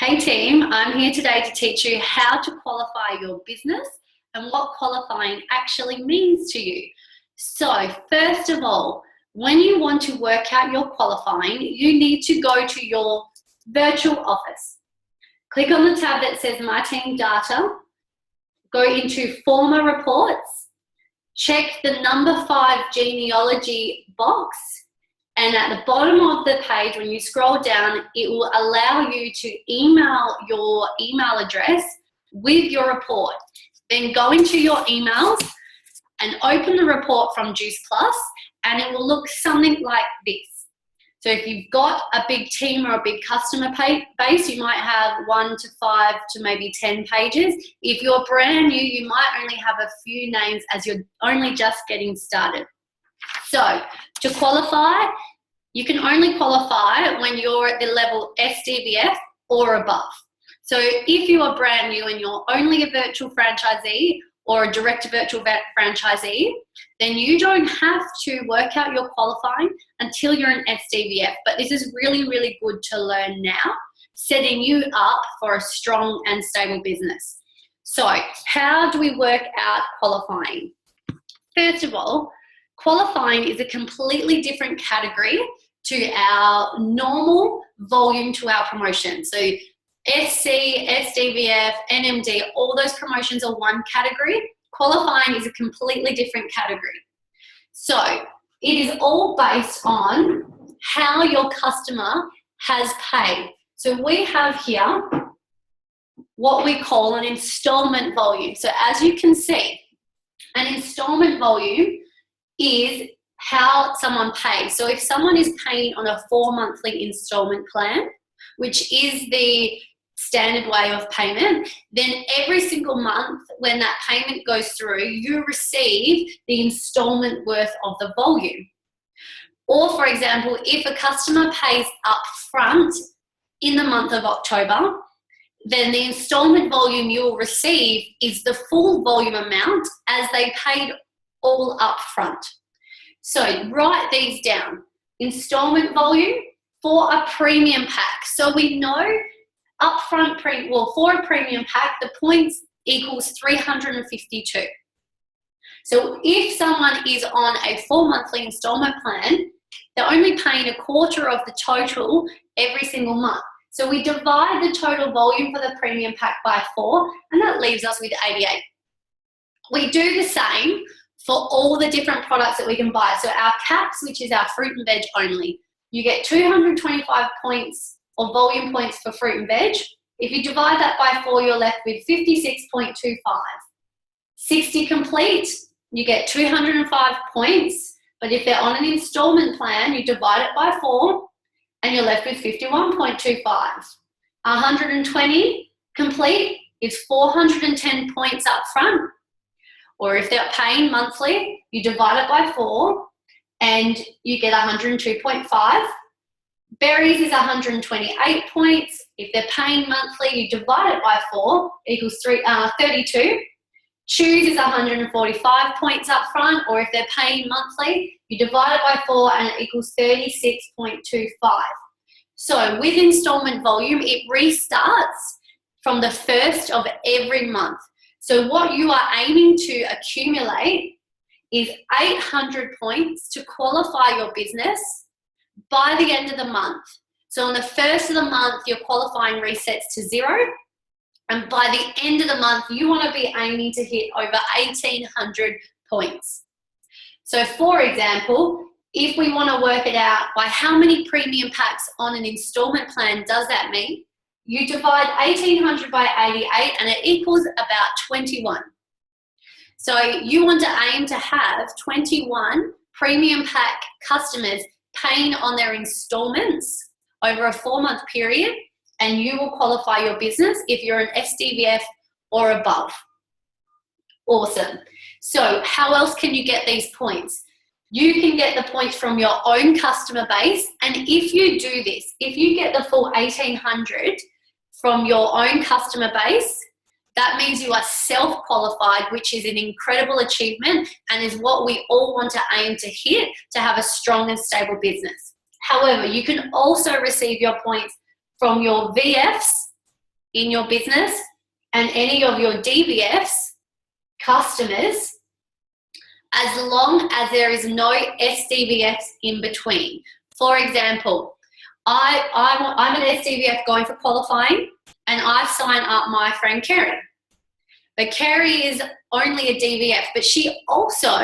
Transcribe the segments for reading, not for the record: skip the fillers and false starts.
Hey team, I'm here today to teach you how to qualify your business and what qualifying actually means to you. So first of all, when you want to work out your qualifying, you need to go to your virtual office. Click on the tab that says My Team Data, go into Former Reports, check the number 5 genealogy box, and at the bottom of the page, when you scroll down, it will allow you to email your email address with your report. Then go into your emails and open the report from Juice Plus, and it will look something like this. So if you've got a big team or a big customer base, you might have 1 to 5 to maybe 10 pages. If you're brand new, you might only have a few names as you're only just getting started. So to qualify, you can only qualify when you're at the level SDVF or above. So if you are brand new and you're only a virtual franchisee or a direct to virtual franchisee, then you don't have to work out your qualifying until you're an SDVF. But this is really, really good to learn now, setting you up for a strong and stable business. So how do we work out qualifying? First of all, qualifying is a completely different category to our normal volume to our promotion. So SC, SDVF, NMD, all those promotions are one category. Qualifying is a completely different category. So it is all based on how your customer has paid. So we have here what we call an installment volume. So as you can see, an installment volume is how someone pays. So if someone is paying on a 4 monthly installment plan, which is the standard way of payment, then every single month when that payment goes through, you receive the installment worth of the volume. Or for example, if a customer pays up front in the month of October, then the installment volume you'll receive is the full volume amount as they paid all up front. So write these down. Installment volume for a premium pack. So we know upfront for a premium pack, the points equals 352. So if someone is on a 4 monthly installment plan, they're only paying a quarter of the total every single month. So we divide the total volume for the premium pack by 4, and that leaves us with 88. We do the same for all the different products that we can buy. So our caps, which is our fruit and veg only, you get 225 points or volume points for fruit and veg. If you divide that by 4, you're left with 56.25. 60 complete, you get 205 points, but if they're on an installment plan, you divide it by 4 and you're left with 51.25. 120 complete is 410 points up front. Or if they're paying monthly, you divide it by 4 and you get 102.5. Berries is 128 points. If they're paying monthly, you divide it by 4, equals 32. Choose is 145 points up front, or if they're paying monthly, you divide it by 4 and it equals 36.25. So with installment volume, it restarts from the first of every month. So what you are aiming to accumulate is 800 points to qualify your business by the end of the month. So on the first of the month, your qualifying resets to 0. And by the end of the month, you want to be aiming to hit over 1,800 points. So for example, if we want to work it out by how many premium packs on an installment plan does that mean, you divide 1,800 by 88 and it equals about 21. So you want to aim to have 21 premium pack customers paying on their installments over a 4-month period, and you will qualify your business if you're an SDVF or above. Awesome. So how else can you get these points? You can get the points from your own customer base, and if you do this, if you get the full 1,800 from your own customer base, that means you are self-qualified, which is an incredible achievement and is what we all want to aim to hit to have a strong and stable business. However, you can also receive your points from your VFs in your business and any of your DVFs customers as long as there is no SDVFs in between. For example, I'm an SDVF going for qualifying, and I sign up my friend Kerry. But Kerry is only a DVF, but she also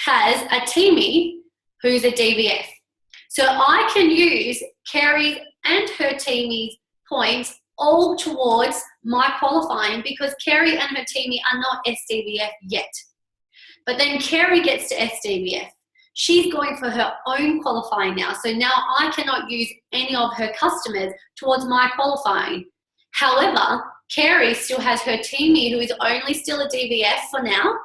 has a teamie who's a DVF. So I can use Kerry and her teamie's points all towards my qualifying because Kerry and her teamie are not SDVF yet. But then Kerry gets to SDVF. She's going for her own qualifying now. So now I cannot use any of her customers towards my qualifying. However, Kerry still has her teamie who is only still a DVF for now.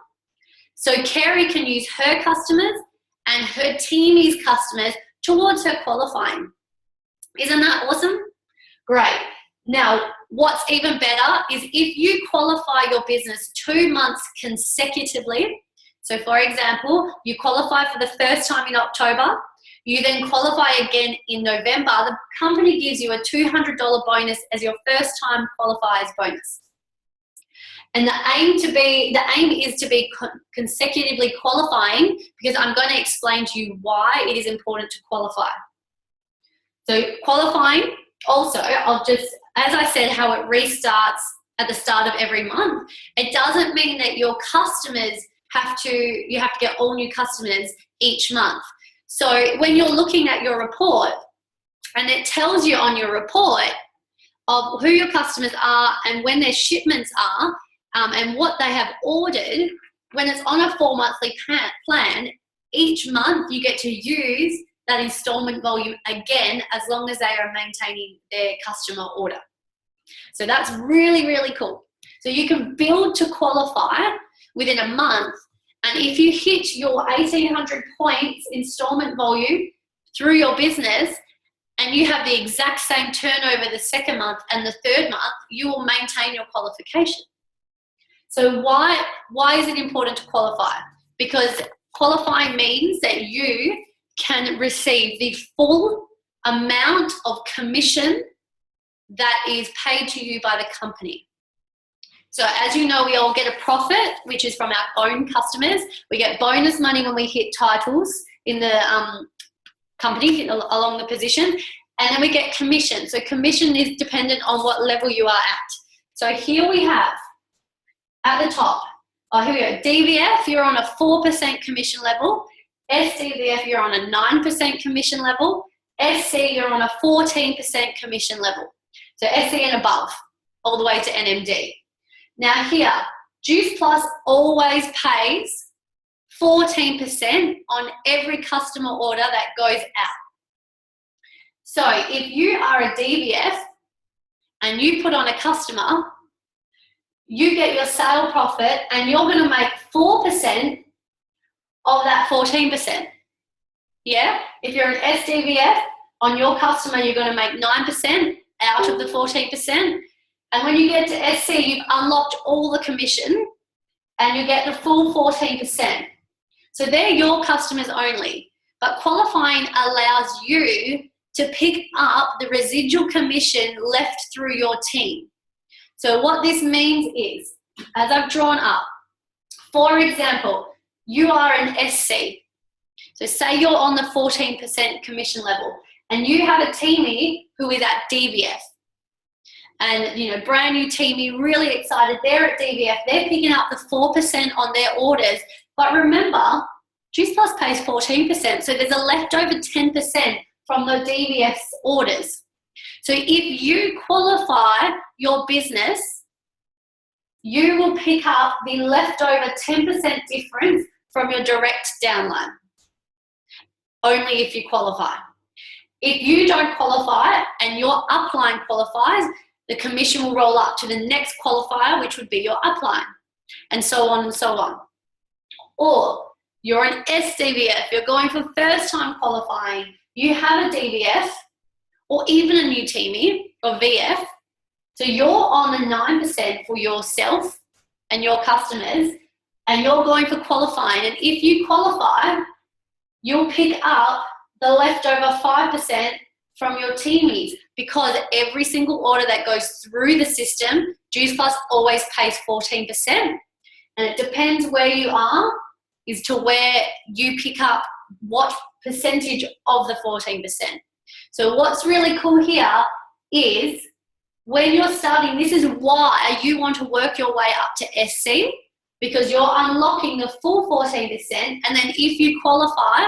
So Kerry can use her customers and her teamie's customers towards her qualifying. Isn't that awesome? Great. Now, what's even better is if you qualify your business 2 months consecutively. So for example, you qualify for the first time in October, you then qualify again in November, the company gives you a $200 bonus as your first time qualifiers bonus. And the aim is to be consecutively qualifying, because I'm going to explain to you why it is important to qualify. So qualifying also, as I said, how it restarts at the start of every month. It doesn't mean that your customers you have to get all new customers each month. So when you're looking at your report and it tells you on your report of who your customers are and when their shipments are and what they have ordered, when it's on a 4 monthly plan, each month you get to use that installment volume again as long as they are maintaining their customer order. So that's really, really cool. So you can build to qualify within a month, and if you hit your 1,800 points installment volume through your business and you have the exact same turnover the second month and the third month, you will maintain your qualification. So why is it important to qualify? Because qualifying means that you can receive the full amount of commission that is paid to you by the company. So as you know, we all get a profit, which is from our own customers. We get bonus money when we hit titles in the company along the position, and then we get commission. So commission is dependent on what level you are at. So here we have at the top, here we go, DVF, you're on a 4% commission level. SDVF, you're on a 9% commission level. SC, you're on a 14% commission level. So SC and above, all the way to NMD. Now here, Juice Plus always pays 14% on every customer order that goes out. So if you are a DVF and you put on a customer, you get your sale profit and you're going to make 4% of that 14%. Yeah? If you're an SDVF, on your customer, you're going to make 9% out of the 14%. And when you get to SC, you've unlocked all the commission and you get the full 14%. So they're your customers only. But qualifying allows you to pick up the residual commission left through your team. So what this means is, as I've drawn up, for example, you are an SC. So say you're on the 14% commission level and you have a teamie who is at DVF. And, brand new teamie, really excited. They're at DVF. They're picking up the 4% on their orders. But remember, Juice Plus pays 14%. So there's a leftover 10% from the DVF's orders. So if you qualify your business, you will pick up the leftover 10% difference from your direct downline. Only if you qualify. If you don't qualify and your upline qualifies, the commission will roll up to the next qualifier, which would be your upline, and so on and so on. Or you're an SDVF, you're going for first time qualifying, you have a DVF or even a new teamie or VF, so you're on the 9% for yourself and your customers, and you're going for qualifying, and if you qualify, you'll pick up the leftover 5% from your teamies, because every single order that goes through the system, Dues Plus always pays 14%. And it depends where you are as to where you pick up what percentage of the 14%. So what's really cool here is when you're starting, this is why you want to work your way up to SC, because you're unlocking the full 14%. And then if you qualify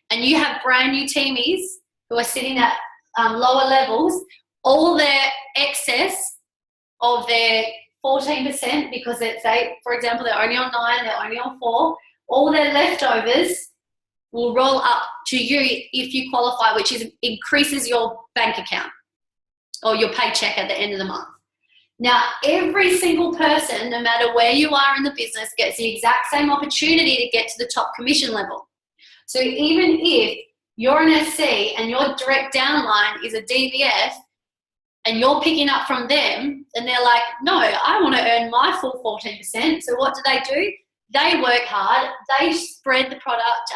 and you have brand new teamies who are sitting at lower levels, all their excess of their 14%, because let's say, for example, they're only on 9, they're only on 4, all their leftovers will roll up to you if you qualify, which increases your bank account or your paycheck at the end of the month. Now, every single person, no matter where you are in the business, gets the exact same opportunity to get to the top commission level. So even if you're an SC and your direct downline is a DVF and you're picking up from them, and they're like, no, I want to earn my full 14%. So what do? They work hard, they spread the product,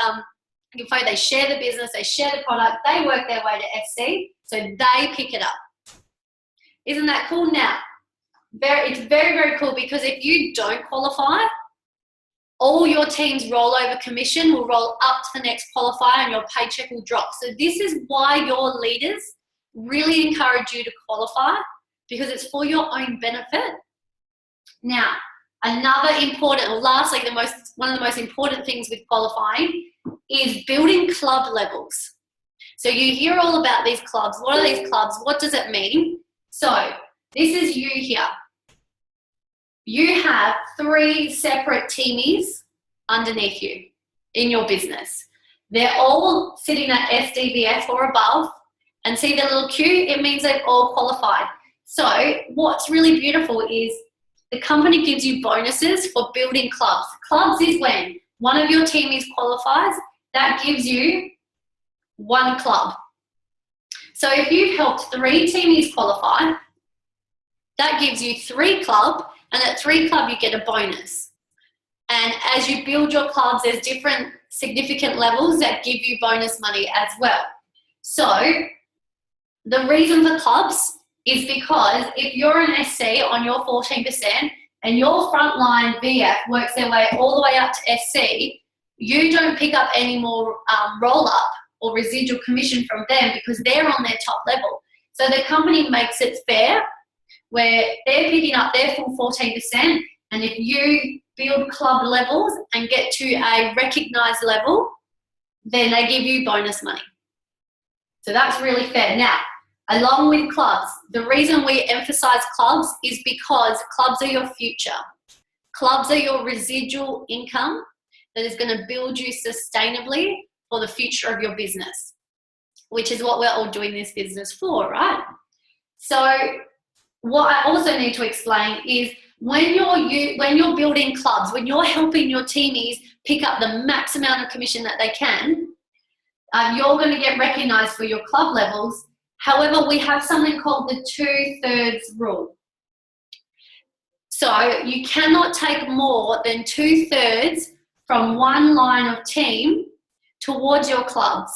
they share the business, they share the product, they work their way to SC, so they pick it up. Isn't that cool? Now, it's very, very cool, because if you don't qualify, all your team's rollover commission will roll up to the next qualifier and your paycheck will drop. So this is why your leaders really encourage you to qualify, because it's for your own benefit. Now, lastly, one of the most important things with qualifying is building club levels. So you hear all about these clubs. What are these clubs? What does it mean? So this is you here. You have 3 separate teamies underneath you in your business. They're all sitting at SDVF or above, and see the little Q? It means they've all qualified. So what's really beautiful is the company gives you bonuses for building clubs. Clubs is when one of your teamies qualifies, that gives you 1 club. So if you've helped 3 teamies qualify, that gives you 3 club, and at 3 club you get a bonus. And as you build your clubs, there's different significant levels that give you bonus money as well. So the reason for clubs is because if you're an SC on your 14% and your frontline VF works their way all the way up to SC, you don't pick up any more roll-up or residual commission from them, because they're on their top level. So the company makes it fair, where they're picking up their full 14%, and if you build club levels and get to a recognised level, then they give you bonus money. So that's really fair. Now, along with clubs, the reason we emphasise clubs is because clubs are your future. Clubs are your residual income that is going to build you sustainably for the future of your business, which is what we're all doing this business for, right? So what I also need to explain is when you're building clubs, when you're helping your teamies pick up the max amount of commission that they can, you're going to get recognised for your club levels. However, we have something called the 2/3 rule. So you cannot take more than 2/3 from one line of team towards your clubs,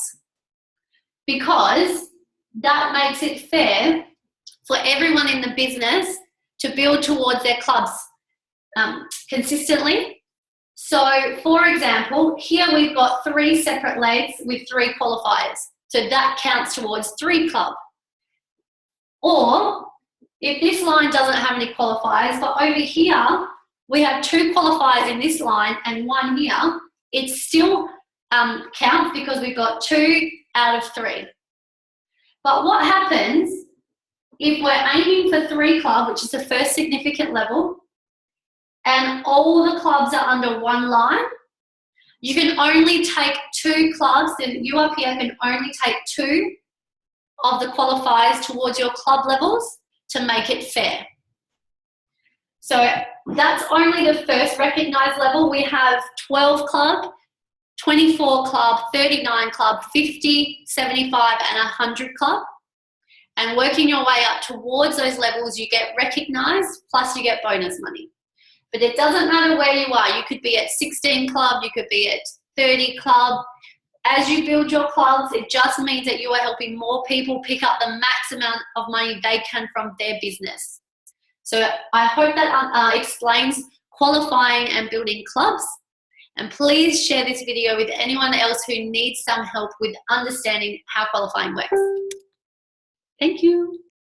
because that makes it fair for everyone in the business to build towards their clubs consistently. So, for example, here we've got 3 separate legs with 3 qualifiers. So that counts towards 3 club. Or if this line doesn't have any qualifiers, but over here we have 2 qualifiers in this line and 1 here, it still counts because we've got 2 out of 3. But what happens if we're aiming for 3 club, which is the first significant level, and all the clubs are under 1 line? You can only take 2 clubs, and you up here can only take 2 of the qualifiers towards your club levels to make it fair. So that's only the first recognised level. We have 12 club, 24 club, 39 club, 50, 75 and 100 club. And working your way up towards those levels, you get recognised, plus you get bonus money. But it doesn't matter where you are. You could be at 16 club, you could be at 30 club. As you build your clubs, it just means that you are helping more people pick up the max amount of money they can from their business. So I hope that explains qualifying and building clubs. And please share this video with anyone else who needs some help with understanding how qualifying works. Thank you.